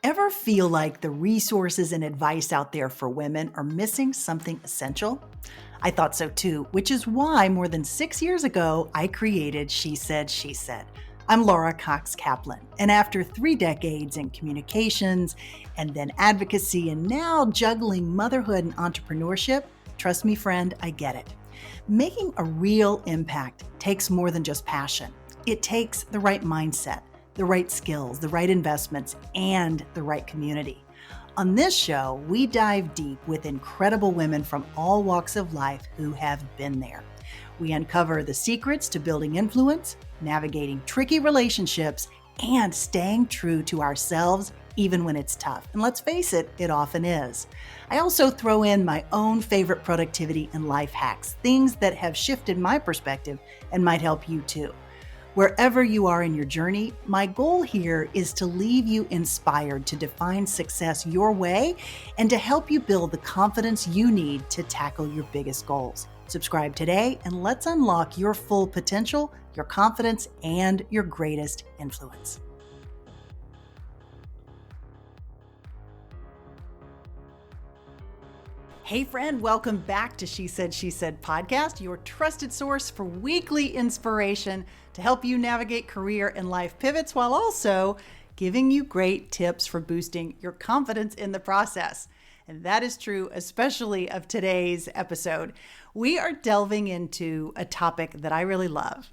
Ever feel like the resources and advice out there for women are missing something essential? I thought so too, which is why more than 6 years ago, I created She Said, She Said. I'm Laura Cox Kaplan, and after 3 decades in communications and then advocacy and now juggling motherhood and entrepreneurship, trust me, friend, I get it. Making a real impact takes more than just passion. It takes the right mindset, the right skills, the right investments, and the right community. On this show, we dive deep with incredible women from all walks of life who have been there. We uncover the secrets to building influence, navigating tricky relationships, and staying true to ourselves even when it's tough. And let's face it, it often is. I also throw in my own favorite productivity and life hacks, things that have shifted my perspective and might help you too. Wherever you are in your journey, my goal here is to leave you inspired to define success your way and to help you build the confidence you need to tackle your biggest goals. Subscribe today and let's unlock your full potential, your confidence, and your greatest influence. Hey friend, welcome back to She Said, She Said podcast, your trusted source for weekly inspiration to help you navigate career and life pivots while also giving you great tips for boosting your confidence in the process. And that is true, especially of today's episode. We are delving into a topic that I really love.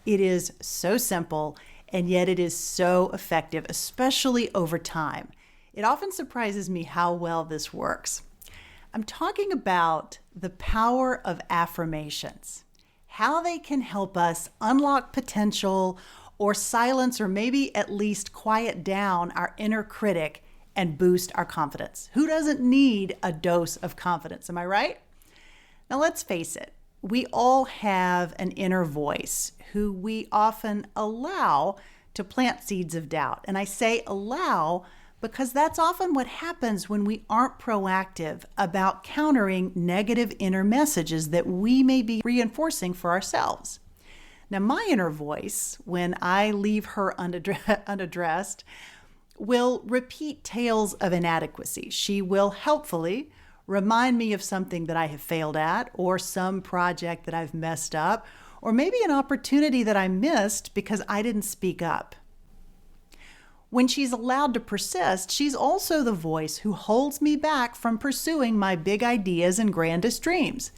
It is so simple, and yet it is so effective, especially over time. It often surprises me how well this works. I'm talking about the power of affirmations, how they can help us unlock potential or silence or maybe at least quiet down our inner critic and boost our confidence. Who doesn't need a dose of confidence? Am I right? Now let's face it, we all have an inner voice who we often allow to plant seeds of doubt. And I say allow because that's often what happens when we aren't proactive about countering negative inner messages that we may be reinforcing for ourselves. Now, my inner voice, when I leave her unaddressed, will repeat tales of inadequacy. She will helpfully remind me of something that I have failed at, or some project that I've messed up, or maybe an opportunity that I missed because I didn't speak up. When she's allowed to persist, she's also the voice who holds me back from pursuing my big ideas and grandest dreams.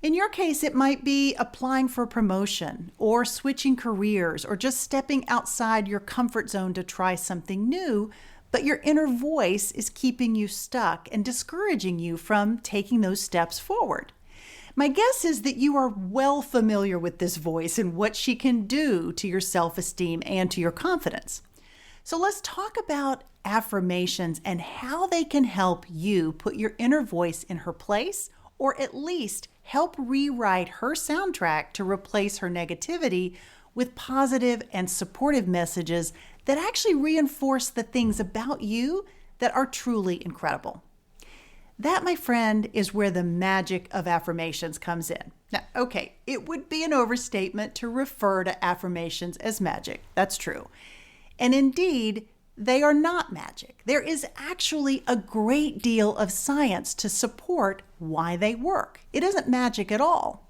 In your case, it might be applying for a promotion or switching careers or just stepping outside your comfort zone to try something new, but your inner voice is keeping you stuck and discouraging you from taking those steps forward. My guess is that you are well familiar with this voice and what she can do to your self-esteem and to your confidence. So let's talk about affirmations and how they can help you put your inner voice in her place, or at least help rewrite her soundtrack to replace her negativity with positive and supportive messages that actually reinforce the things about you that are truly incredible. That, my friend, is where the magic of affirmations comes in. Now, okay, it would be an overstatement to refer to affirmations as magic. That's true. And indeed, they are not magic. There is actually a great deal of science to support why they work. It isn't magic at all.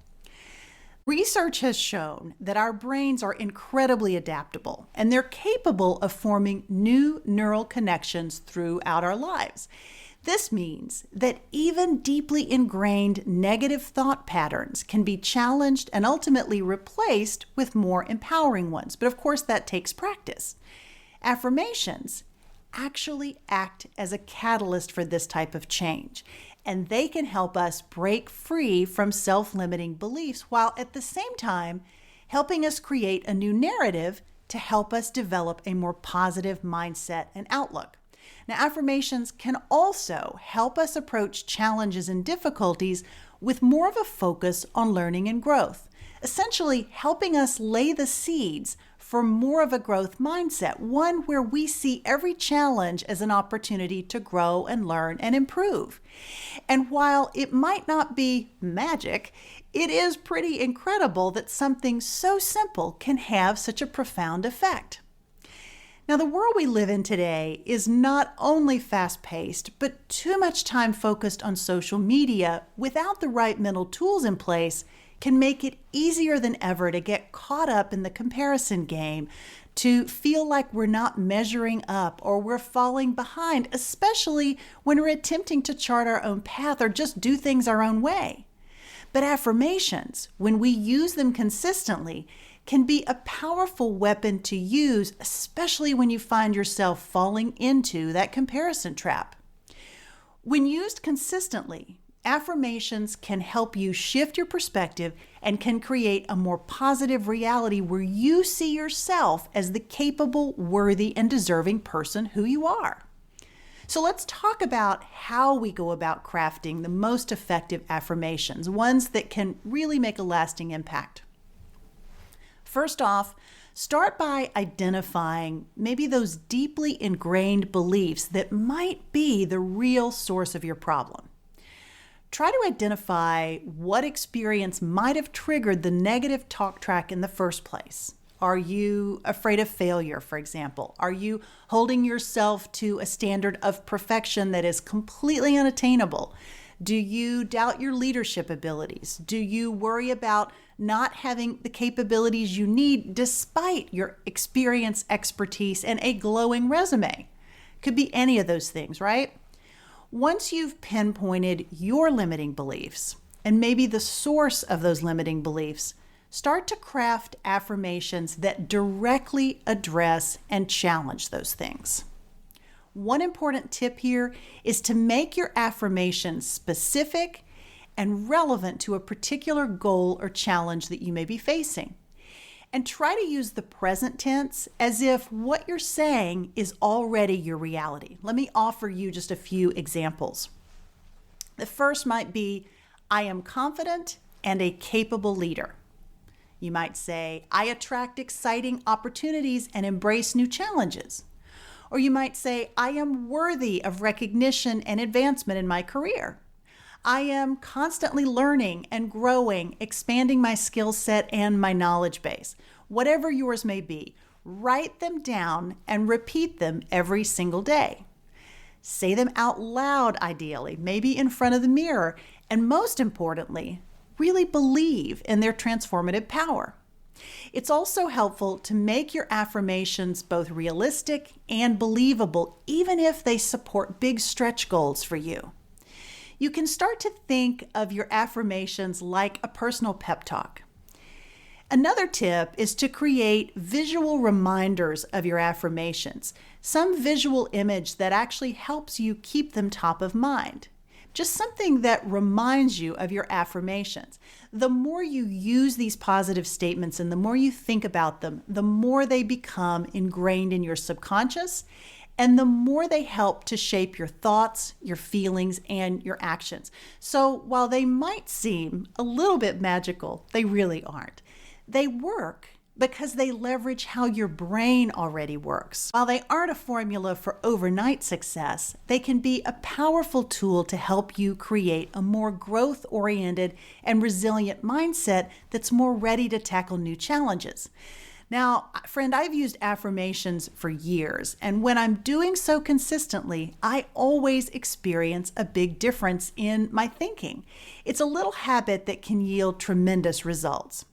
Research has shown that our brains are incredibly adaptable, and they're capable of forming new neural connections throughout our lives. This means that even deeply ingrained negative thought patterns can be challenged and ultimately replaced with more empowering ones. But of course, that takes practice. Affirmations actually act as a catalyst for this type of change, and they can help us break free from self-limiting beliefs while at the same time helping us create a new narrative to help us develop a more positive mindset and outlook. Now, affirmations can also help us approach challenges and difficulties with more of a focus on learning and growth, essentially helping us lay the seeds for more of a growth mindset, one where we see every challenge as an opportunity to grow and learn and improve. And while it might not be magic, it is pretty incredible that something so simple can have such a profound effect. Now, the world we live in today is not only fast-paced, but too much time focused on social media without the right mental tools in place can make it easier than ever to get caught up in the comparison game, to feel like we're not measuring up or we're falling behind, especially when we're attempting to chart our own path or just do things our own way. But affirmations, when we use them consistently, can be a powerful weapon to use, especially when you find yourself falling into that comparison trap. When used consistently, affirmations can help you shift your perspective and can create a more positive reality where you see yourself as the capable, worthy, and deserving person who you are. So let's talk about how we go about crafting the most effective affirmations, ones that can really make a lasting impact. First off, start by identifying maybe those deeply ingrained beliefs that might be the real source of your problem. Try to identify what experience might have triggered the negative talk track in the first place. Are you afraid of failure, for example? Are you holding yourself to a standard of perfection that is completely unattainable? Do you doubt your leadership abilities? Do you worry about not having the capabilities you need despite your experience, expertise, and a glowing resume? Could be any of those things, right? Once you've pinpointed your limiting beliefs and maybe the source of those limiting beliefs, start to craft affirmations that directly address and challenge those things. One important tip here is to make your affirmations specific and relevant to a particular goal or challenge that you may be facing. And try to use the present tense as if what you're saying is already your reality. Let me offer you just a few examples. The first might be, I am confident and a capable leader. You might say, I attract exciting opportunities and embrace new challenges. Or you might say, I am worthy of recognition and advancement in my career. I am constantly learning and growing, expanding my skill set and my knowledge base. Whatever yours may be, write them down and repeat them every single day. Say them out loud, ideally, maybe in front of the mirror, and most importantly, really believe in their transformative power. It's also helpful to make your affirmations both realistic and believable, even if they support big stretch goals for you. You can start to think of your affirmations like a personal pep talk. Another tip is to create visual reminders of your affirmations, some visual image that actually helps you keep them top of mind. Just something that reminds you of your affirmations. The more you use these positive statements and the more you think about them, the more they become ingrained in your subconscious, and the more they help to shape your thoughts, your feelings, and your actions. So while they might seem a little bit magical, they really aren't. They work because they leverage how your brain already works. While they aren't a formula for overnight success, they can be a powerful tool to help you create a more growth-oriented and resilient mindset that's more ready to tackle new challenges. Now, friend, I've used affirmations for years, and when I'm doing so consistently, I always experience a big difference in my thinking. It's a little habit that can yield tremendous results.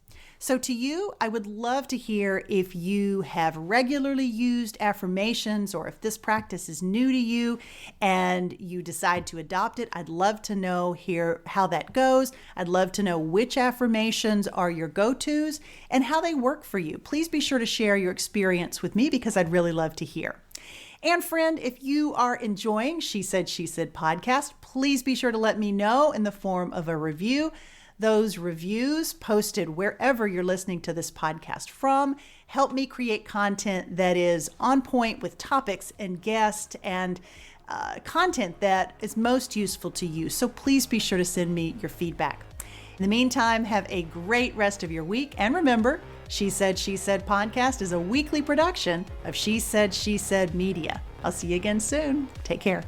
So to you, I would love to hear if you have regularly used affirmations or if this practice is new to you and you decide to adopt it. I'd love to know here how that goes. I'd love to know which affirmations are your go-tos and how they work for you. Please be sure to share your experience with me because I'd really love to hear. And friend, if you are enjoying She Said podcast, please be sure to let me know in the form of a review. Those reviews posted wherever you're listening to this podcast from help me create content that is on point with topics and guests and content that is most useful to you. So please be sure to send me your feedback. In the meantime, have a great rest of your week. And remember, She Said podcast is a weekly production of She Said Media. I'll see you again soon. Take care.